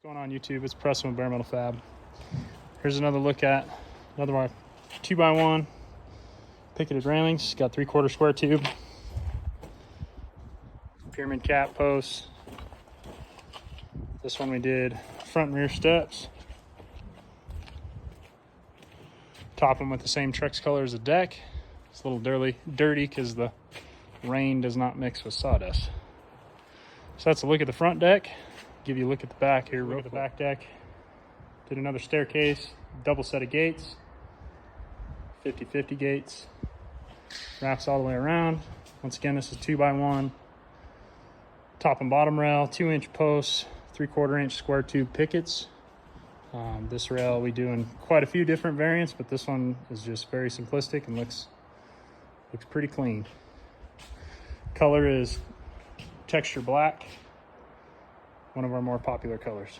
What's going on YouTube? It's Preston with Bare Metal Fab. Here's another look at another one 2x1 picketed railings. Got 3/4 square tube, pyramid cap posts. This one we did front and rear steps. Top them with the same Trex color as the deck. It's a little dirty because the rain does not mix with sawdust. So that's a look at the front deck. Give you a look at the back here. Look at the back deck. Did another staircase, double set of gates, 50/50 gates. Wraps all the way around. Once again, this is 2x1. Top and bottom rail, 2-inch posts, 3/4 inch square tube pickets. This rail we do in quite a few different variants, but this one is just very simplistic and looks pretty clean. Color is texture black, one of our more popular colors.